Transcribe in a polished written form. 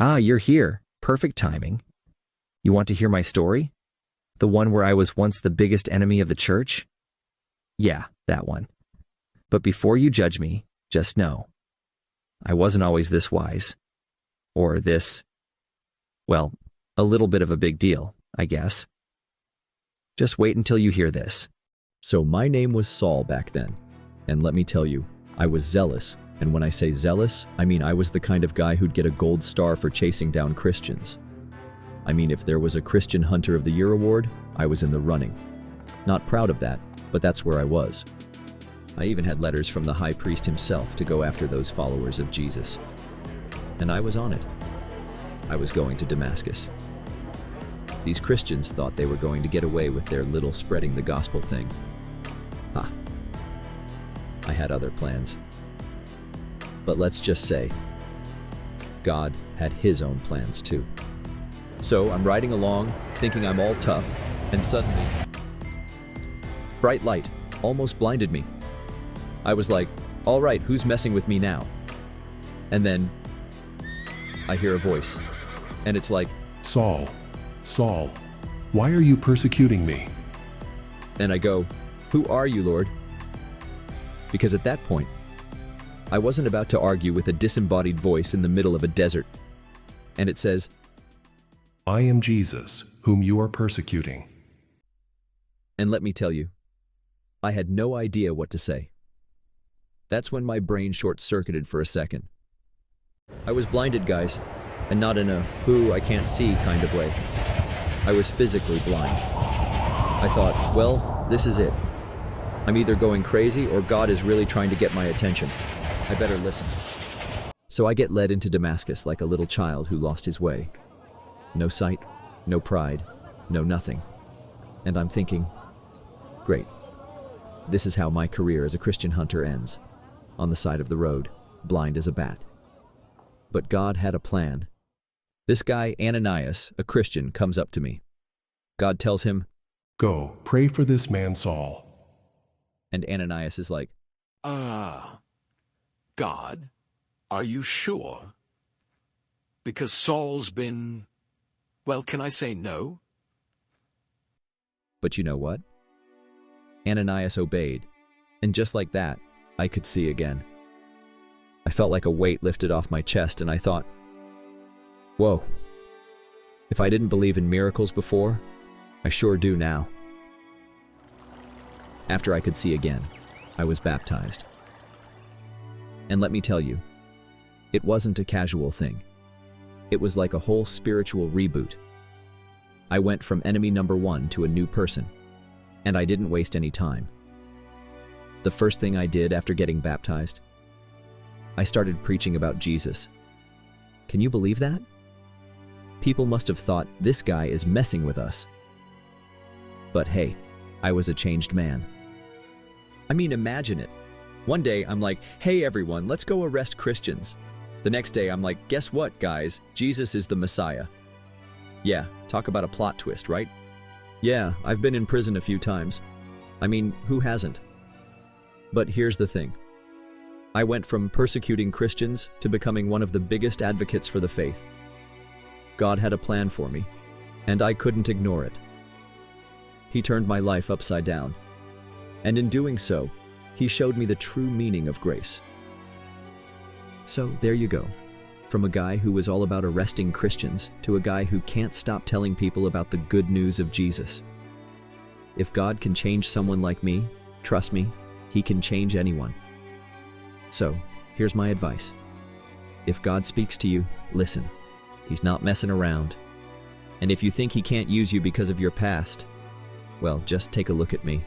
Ah, you're here. Perfect timing. You want to hear my story? The one where I was once the biggest enemy of the church? Yeah, that one. But before you judge me, just know, I wasn't always this wise. Or this, well, a little bit of a big deal, I guess. Just wait until you hear this. So my name was Saul back then. And let me tell you, I was zealous. And when I say zealous, I mean I was the kind of guy who'd get a gold star for chasing down Christians. I mean, if there was a Christian Hunter of the Year award, I was in the running. Not proud of that, but that's where I was. I even had letters from the high priest himself to go after those followers of Jesus. And I was on it. I was going to Damascus. These Christians thought they were going to get away with their little spreading the gospel thing. Ha. I had other plans. But let's just say, God had his own plans too. So I'm riding along, thinking I'm all tough, and suddenly, bright light almost blinded me. I was like, all right, who's messing with me now? And then I hear a voice, and it's like, Saul, Saul, why are you persecuting me? And I go, who are you, Lord? Because at that point, I wasn't about to argue with a disembodied voice in the middle of a desert. And it says, I am Jesus, whom you are persecuting. And let me tell you, I had no idea what to say. That's when my brain short-circuited for a second. I was blinded, guys, and not in a who I can't see kind of way. I was physically blind. I thought, well, this is it. I'm either going crazy or God is really trying to get my attention. I better listen. So I get led into Damascus like a little child who lost his way. No sight, no pride, no nothing. And I'm thinking, great. This is how my career as a Christian hunter ends. On the side of the road, blind as a bat. But God had a plan. This guy, Ananias, a Christian, comes up to me. God tells him, Go, pray for this man Saul. And Ananias is like, God, are you sure? Because Saul's been, well, can I say no? But you know what? Ananias obeyed, and just like that, I could see again. I felt like a weight lifted off my chest, and I thought, whoa, if I didn't believe in miracles before, I sure do now. After I could see again, I was baptized. And let me tell you, it wasn't a casual thing. It was like a whole spiritual reboot. I went from enemy number one to a new person, and I didn't waste any time. The first thing I did after getting baptized, I started preaching about Jesus. Can you believe that? People must have thought this guy is messing with us. But hey, I was a changed man. I mean, imagine it. One day I'm like, hey everyone, let's go arrest Christians. The next day I'm like, guess what, guys? Jesus is the Messiah. Yeah, talk about a plot twist, right? Yeah, I've been in prison a few times. I mean, who hasn't? But here's the thing. I went from persecuting Christians to becoming one of the biggest advocates for the faith. God had a plan for me, and I couldn't ignore it. He turned my life upside down, and in doing so, he showed me the true meaning of grace. So there you go. From a guy who was all about arresting Christians to a guy who can't stop telling people about the good news of Jesus. If God can change someone like me, trust me, he can change anyone. So, here's my advice. If God speaks to you, listen. He's not messing around. And if you think he can't use you because of your past, well, just take a look at me.